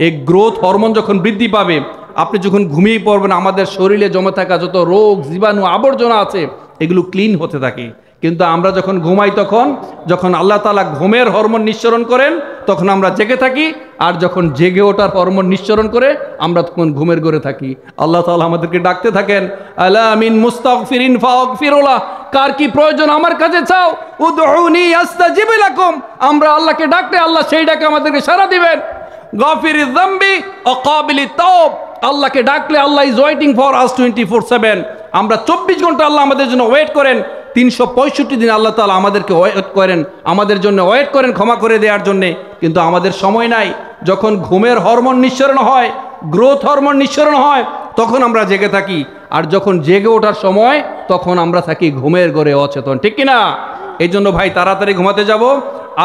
এই গ্রোথ হরমোন যখন বৃদ্ধি পাবে, আপনি যখন ঘুমিয়ে পড়বেন, আমাদের শরীরে জমে থাকা যত রোগ, জীবাণু, আবর্জনা আছে এগুলো ক্লিন হতে থাকে। কিন্তু আমরা যখন ঘুমাই, যখন আল্লাহ তাআলা ঘুমের হরমোন নিঃসরণ করেন, তখন আমরা জেগে থাকি, আর যখন জেগে ওঠার হরমোন নিঃসরণ করে আমরা তখন ঘুমের ঘরে থাকি। আল্লাহ তাআলা আমাদেরকে ডাকতে থাকেন, আলা মিন মুস্তাগফিরিন ফাগফিরুলাহ, কার কি প্রয়োজন আমার কাছে চাও, উদউনি আস্তাজিব লাকুম, আমরা আল্লাহকে ডাকলে আল্লাহ সেই ডাকে আমাদেরকে সাড়া দিবেন। গাফিরিয যামবি ওয়া কাবিলিত তাওব, আল্লাহকে ডাকলে আল্লাহ ইজ ওয়েটিং ফর আস 24/7। আমরা 24 ঘন্টা আল্লাহ আমাদের জন্য ওয়েট করেন, 365 দিন আল্লাহ তাআলা আমাদেরকে ওয়েট করেন, আমাদের জন্য ওয়েট করেন ক্ষমা করে দেওয়ার জন্যে। কিন্তু আমাদের সময় নাই। যখন ঘুমের হরমোন নিঃসরণ হয়, গ্রোথ হরমোন নিঃসরণ হয়, তখন আমরা জেগে থাকি, আর যখন জেগে ওঠার সময় তখন আমরা থাকি ঘুমের ঘরে অচেতন, ঠিক কিনা? এই জন্য ভাই, তাড়াতাড়ি ঘুমাতে যাব।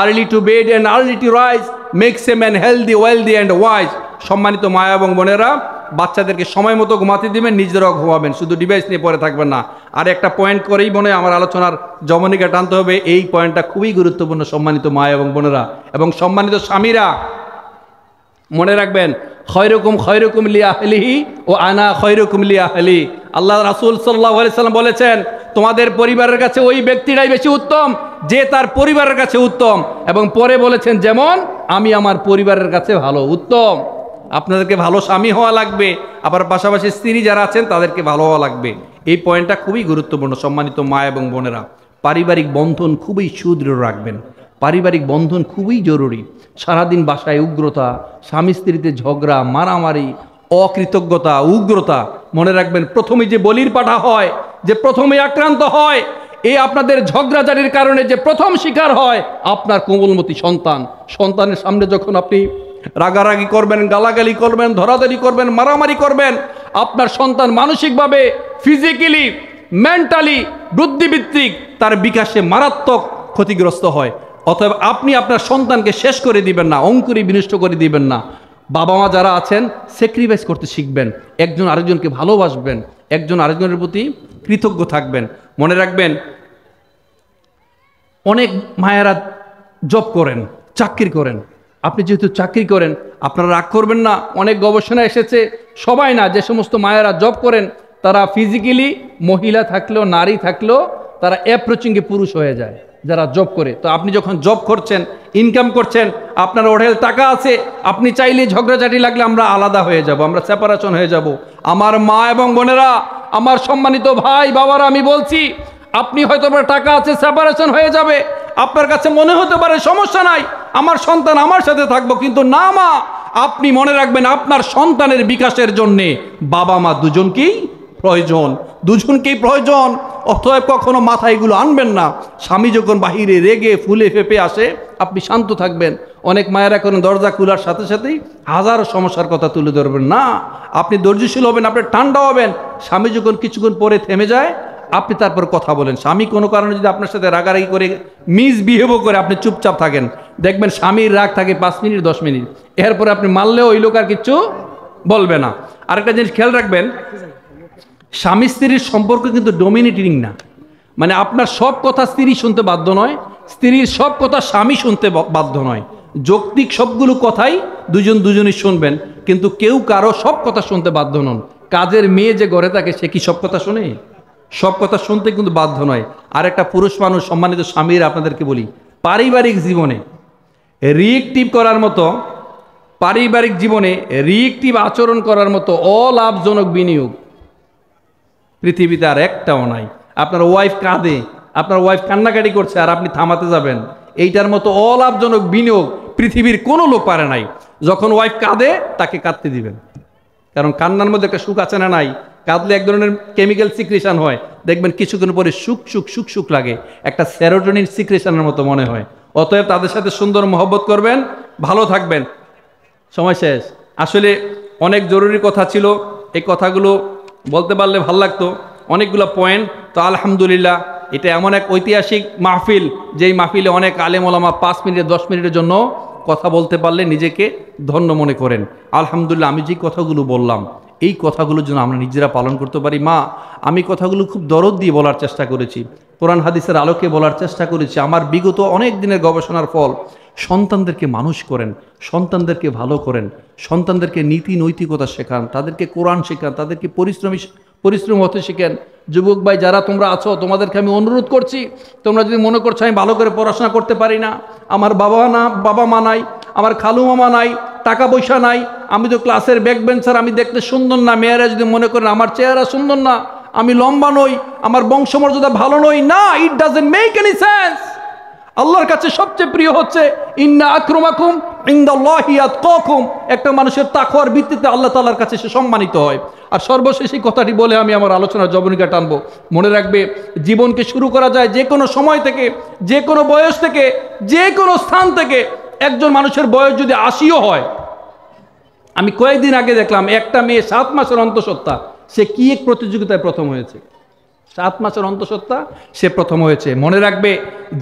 Early to bed and early to rise makes a man healthy, wealthy and wise. সম্মানিত মা এবং বোনেরা, বাচ্চাদেরকে সময় মতো ঘুমাতে দিবেন, নিজেরাও ঘুমাবেন, শুধু ডিভাইস নিয়ে পড়ে থাকবেন না। আর একটা পয়েন্ট করেই মনে হয় আমার আলোচনার জমনিকা টানতে হবে, এই পয়েন্টটা খুবই গুরুত্বপূর্ণ। সম্মানিত মা এবং বোনেরা এবং সম্মানিত স্বামীরা, মনে রাখবেন, খয়রুকুম লিআহলিহি ও আনা খয়রুকুম লিআহলি। আল্লাহ রাসূল সাল্লাল্লাহু আলাইহি সাল্লাম বলেছেন, তোমাদের পরিবারের কাছে ওই ব্যক্তিটাই বেশি উত্তম যে তার পরিবারের কাছে উত্তম, এবং পরে বলেছেন, যেমন আমি আমার পরিবারের কাছে ভালো উত্তম। আপনাদেরকে ভালো স্বামী হওয়া লাগবে, আবার পাশাপাশি স্ত্রী যারা আছেন তাদেরকে ভালো হওয়া লাগবে। এই পয়েন্টটা খুবই গুরুত্বপূর্ণ। সম্মানিত মা এবং বোনেরা, পারিবারিক বন্ধন খুবই সুদৃঢ় রাখবেন, পারিবারিক বন্ধন খুবই জরুরি। সারাদিন বাসায় উগ্রতা, স্বামী স্ত্রীতে ঝগড়া, মারামারি, অকৃতজ্ঞতা, উগ্রতা, মনে রাখবেন, প্রথমে যে বলির পাঠা হয়, যে প্রথমে আক্রান্ত হয়, এই আপনাদের ঝগড়াঝাটির কারণে যে প্রথম শিকার হয় আপনার কোমলমতি সন্তান। সন্তানের সামনে যখন আপনি রাগারাগি করবেন, গালাগালি করবেন, ধরাধরি করবেন, মারামারি করবেন, আপনার সন্তান মানসিকভাবে, ফিজিক্যালি, মেন্টালি, বুদ্ধিভিত্তিক তার বিকাশে মারাত্মক ক্ষতিগ্রস্ত হয়। অতএব আপনি আপনার সন্তানকে শেষ করে দিবেন না, অঙ্কুরি বিনষ্ট করে দিবেন না। বাবা মা যারা আছেন, স্যাক্রিফাইস করতে শিখবেন, একজন আরেকজনকে ভালোবাসবেন, একজন আরেকজনের প্রতি কৃতজ্ঞ থাকবেন। মনে রাখবেন, অনেক মায়েরা জব করেন, চাকরি করেন। আপনি যেহেতু চাকরি করেন, আপনারা রাগ করবেন না। অনেক গবেষণা এসেছে, সবাই না, যে সমস্ত মায়েরা জব করেন তারা ফিজিক্যালি মহিলা থাকলেও, নারী থাকলেও তারা অ্যাপ্রোচিংয়ে পুরুষ হয়ে যায় যারা জব করে। তো আপনি যখন জব করছেন, ইনকাম করছেন, আপনার ওঢেল টাকা আছে, আপনি চাইলে ঝগড়াঝাটি লাগলে আমরা আলাদা হয়ে যাব, আমরা সেপারেশন হয়ে যাব। আমার মা এবং বোনেরা, আমার সম্মানিত ভাই বাবারা, আমি বলছি, আপনি হয়তো টাকা আছে, সেপারেশন হয়ে যাবে, আপনার কাছে মনে হতে পারে সমস্যা নাই, আমার সন্তান আমার সাথে থাকবো, কিন্তু না মা, আপনি মনে রাখবেন, আপনার সন্তানের বিকাশের জন্যে বাবা মা দুজনকেই প্রয়োজন, দুজনকেই প্রয়োজন। অতএব কখনো মাথায় এগুলো আনবেন না। স্বামী যখন বাহিরে রেগে ফুলে ফেপে আসে, আপনি শান্ত থাকবেন। অনেক মায়েরা করেন, দরজা খোলার সাথে সাথেই হাজারো সমস্যার কথা তুলে ধরবেন না। আপনি ধৈর্যশীল হবেন, আপনি ঠান্ডা হবেন। স্বামী যখন কিছুক্ষণ পরে থেমে যায়, আপনি তারপর কথা বলেন। স্বামী কোনো কারণে যদি আপনার সাথে রাগারাগি করে, মিসবিহেভও করে, আপনি চুপচাপ থাকেন, দেখবেন স্বামীর রাগ থাকে 5 মিনিট 10 মিনিট, এরপরে আপনি মারলেও ওই লোক আর কিচ্ছু বলবে না। আরেকটা জিনিস খেয়াল রাখবেন, স্বামী স্ত্রীর সম্পর্ক কিন্তু ডমিনেটিং না, মানে আপনার সব কথা স্ত্রী শুনতে বাধ্য নয়, স্ত্রীর সব কথা স্বামী শুনতে বাধ্য নয়। যৌক্তিক সবগুলো কথাই দুজনই শুনবেন, কিন্তু কেউ কারো সব কথা শুনতে বাধ্য নন। কাজের মেয়ে যে ঘরে থাকে, সে কি সব কথা শোনে? সব কথা শুনতে কিন্তু বাধ্য নয়। আর একটা পুরুষ মানুষ, সম্মানিত স্বামীরা, আপনাদেরকে বলি, পারিবারিক জীবনে রিয়েক্টিভ করার মতো, পারিবারিক জীবনে রিয়েক্টিভ আচরণ করার মতো অলাভজনক বিনিয়োগ পৃথিবীতে আর একটাও নাই। আপনার ওয়াইফ কাঁদে, আপনার ওয়াইফ কান্নাকাটি করছে আর আপনি থামাতে যাবেন, এইটার মতো অলাভজনক বিনিয়োগ পৃথিবীর কোনো লোক পারে নাই। যখন ওয়াইফ কাঁদে তাকে কাঁদতে দিবেন, কারণ কান্নার মধ্যে একটা সুখ আছে না নাই? কাঁদলে এক ধরনের কেমিক্যাল সিক্রেশন হয়, দেখবেন কিছুক্ষণ পরে সুখ সুখ সুখ সুখ লাগে, একটা সেরোটোনিন সিক্রেশনের মতো মনে হয়। অতএব তাদের সাথে সুন্দর মহব্বত করবেন, ভালো থাকবেন। সময় শেষ। আসলে অনেক জরুরি কথা ছিল, এই কথাগুলো বলতে পারলে ভাল লাগতো, অনেকগুলো পয়েন্ট। তো আলহামদুলিল্লাহ, এটা এমন এক ঐতিহাসিক মাহফিল, যেই মাহফিলে অনেক আলেম ওলামা 5 মিনিট 10 মিনিটের জন্য কথা বলতে পারলে নিজেকে ধন্য মনে করেন। আলহামদুলিল্লাহ, আমি যে কথাগুলো বললাম এই কথাগুলো যেন আমরা নিজেরা পালন করতে পারি। মা, আমি কথাগুলো খুব দরদ দিয়ে বলার চেষ্টা করেছি, কোরআন হাদিসের আলোকে বলার চেষ্টা করেছি। আমার বিগত অনেক দিনের গবেষণার ফল। সন্তানদেরকে মানুষ করেন, সন্তানদেরকে ভালো করেন, সন্তানদেরকে নীতি নৈতিকতা শেখান, তাদেরকে কোরআন শেখান, তাদেরকে পরিশ্রম হতে শেখান। যুবক ভাই যারা তোমরা আছো, তোমাদেরকে আমি অনুরোধ করছি, তোমরা যদি মনে করছো আমি ভালো করে পড়াশোনা করতে পারি না, আমার বাবা মা নাই, আমার খালু মামা নাই, টাকা পয়সা নাই, আমি তো ক্লাসের ব্যাক বেঞ্চার, আমি দেখতে সুন্দর না, মেয়েরা যদি মনে করেন আমার চেহারা সুন্দর না, আমি লম্বা নই, আমার বংশমর্যাদা ভালো নই, না, it doesn't make any sense. আল্লাহর কাছে সবচেয়ে প্রিয় হচ্ছে ইন্না আক্রমাকুম ইনদাল্লাহি আতকাকুম। একটা মানুষের তাকওয়ার ভিত্তিতে আল্লাহ তাআলার কাছে সে সম্মানিত হয়। আর সর্বশেষ এই কথাটি বলে আমি আমার আলোচনার জবনিকা টানবো। মনে রাখবে, জীবনকে শুরু করা যায় যে কোনো সময় থেকে, যে কোনো বয়স থেকে, যে কোনো স্থান থেকে। একজন মানুষের বয়স যদি 80ও হয়, আমি কয়েকদিন আগে দেখলাম একটা মেয়ে 7 মাসের অন্তঃসত্ত্বা, সে কি এক প্রতিযোগিতায় প্রথম হয়েছে। 7 মাসের অন্তঃসত্ত্বা, সে প্রথম হয়েছে। মনে রাখবে,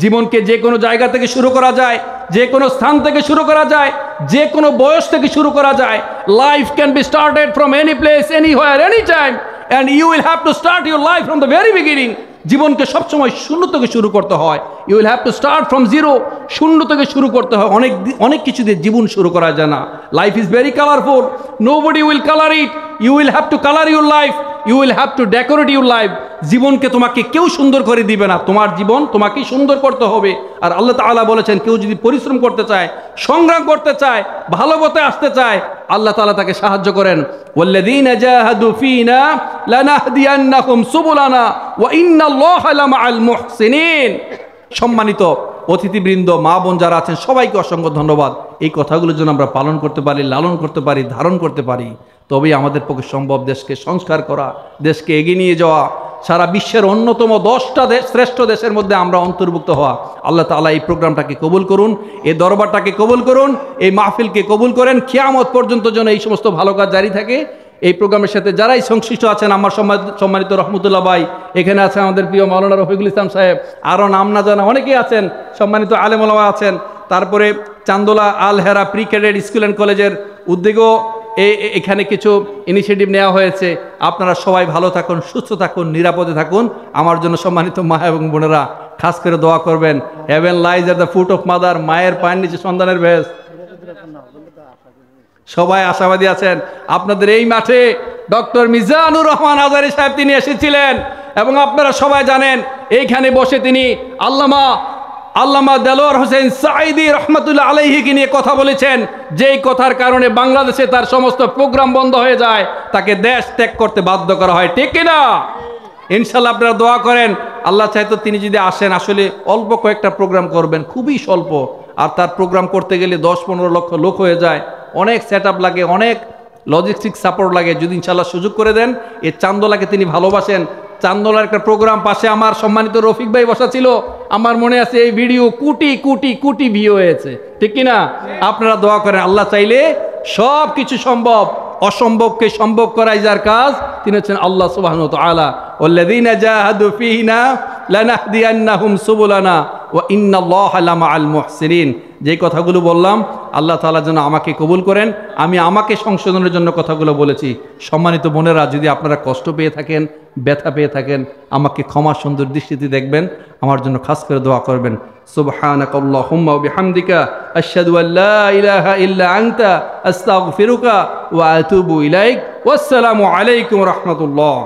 জীবনকে যে কোনো জায়গা থেকে শুরু করা যায়, যে কোনো স্থান থেকে শুরু করা যায়, যে কোনো বয়স থেকে শুরু করা যায়। Life can be started from any place, anywhere, any time, and you will have to start your life from the very beginning. জীবনকে সবসময় শূন্য থেকে শুরু করতে হয়। You will have to start from zero, শূন্য থেকে শুরু করতে হয়। অনেক কিছু দিয়ে জীবন শুরু করা যায় না। Life is very colourful, nobody will colour it, you will have to colour your life, you will have to decorate your life. জীবনকে তোমাকে কেউ সুন্দর করে দিবে না, তোমার জীবন তোমাকেই সুন্দর করতে হবে। আর আল্লাহ তাআলা বলেছেন, কেউ যদি পরিশ্রম করতে চায়, সংগ্রাম করতে চায়, ভালো পথে আসতে চায়, আল্লাহ তাআলা তাকে সাহায্য করেন। ওয়াল্লাযীনা জাহাদু ফীনা লানাহদিয়ান্নাহুম সুবুলানা ওয়া ইন্নাল্লাহা লামাআল মুহসিনিন। সম্মানিত অতিথিবৃন্দ, মা বোন যারা আছেন, সবাইকে অসংখ্য ধন্যবাদ। এই কথাগুলো যেন আমরা পালন করতে পারি, লালন করতে পারি, ধারণ করতে পারি, তবেই আমাদের পক্ষে সম্ভব দেশকে সংস্কার করা, দেশকে এগিয়ে নিয়ে যাওয়া, সারা বিশ্বের অন্যতম 10টা শ্রেষ্ঠ দেশের মধ্যে আমরা অন্তর্ভুক্ত হওয়া। আল্লাহ তাআলা এই প্রোগ্রামটাকে কবুল করুন, এই দরবারটাকে কবুল করুন, এই মাহফিলকে কবুল করেন। কিয়ামত পর্যন্ত যেন এই সমস্ত ভালো কাজ জারি থাকে। এই প্রোগ্রামের সাথে যারাই সংশ্লিষ্ট আছেন, আমার সম্মানিত রহমতুল্লাহ ভাই, এখানে আছেন আমাদের প্রিয় মাওলানা রফিকুল ইসলাম সাহেব, আরও নাম না জানা অনেকেই আছেন, সম্মানিত আলেম ওলামা আছেন। তারপরে চান্দোলা আল হেরা প্রি ক্যাডেট স্কুল অ্যান্ড কলেজের উদ্যোগও এখানে কিছু ইনিশিয়েটিভ নেওয়া হয়েছে। আপনারা সবাই ভালো থাকুন, সুস্থ থাকুন, নিরাপদে থাকুন। আমার জন্য সম্মানিত মা এবং বোনেরা খাস করে দোয়া করবেন। Heaven lies at the foot of mother, মায়ের পায়ের নিচে সন্তানের বেশ। সবাই আশাবাদী আছেন। আপনাদের এই মাঠে ডক্টর মিজানুর রহমান আজারি সাহেব তিনি এসেছিলেন, এবং আপনারা সবাই জানেন এইখানে বসে তিনি আল্লামা দেলোয়ার হোসেন সাঈদী রহমতুল্লাহ আলাইহিকে নিয়ে কথা বলেছেন, যেই কথার কারণে বাংলাদেশে তার সমস্ত প্রোগ্রাম বন্ধ হয়ে যায়, তাকে দেশ ত্যাগ করতে বাধ্য করা হয়। ঠিক কিনা? ইনশাল্লাহ আপনারা দোয়া করেন। আল্লাহ চাইতো তিনি যদি আসেন, আসলে অল্প কয়েকটা প্রোগ্রাম করবেন, খুবই স্বল্প। আর তার প্রোগ্রাম করতে গেলে 10-15 লক্ষ লোক হয়ে যায়, অনেক সেট আপ লাগে, অনেক লজিস্টিক সাপোর্ট লাগে। যদি ইনশাল্লাহ সুযোগ করে দেন, এই চান্দোলাকে তিনি ভালোবাসেন। চান্দোলার একটা প্রোগ্রাম, পাশে আমার সম্মানিত রফিক ভাই বসা ছিল, আমার মনে আছে এই ভিডিও কোটি কোটি কোটি ভিউ হয়েছে। ঠিক কিনা? আপনারা দোয়া করেন। আল্লাহ চাইলে সব কিছু সম্ভব, অসম্ভবকে সম্ভব করাই যার কাজ, তিনি হচ্ছেন আল্লাহ সুবহানাহু ওয়া তাআলা। ওয়াল্লাযীনা জাহাদু ফীনা লানাহদিয়ান্নাহুম সুবুলানা ওয়া ইন্নাল্লাহা লামাআল মুহসিনিন। যেই কথাগুলো বললাম, আল্লাহ তাআলা যেন আমাকে কবুল করেন। আমি আমাকে সংশোধনের জন্য কথাগুলো বলেছি। সম্মানিত বোনেরা, যদি আপনারা কষ্ট পেয়ে থাকেন, ব্যথা পেয়ে থাকেন, আমাকে ক্ষমা সুন্দর দৃষ্টিতে দেখবেন, আমার জন্য খাস করে দোয়া করবেন। সুবহানাকাল্লাহুম্মা ওয়া বিহামদিকা আশহাদু আল্লা ইলাহা ইল্লা আনতা আস্তাগফিরুকা ওয়া আতুবু ইলাইক। ওয়াসসালামু আলাইকুম ওয়া রাহমাতুল্লাহ।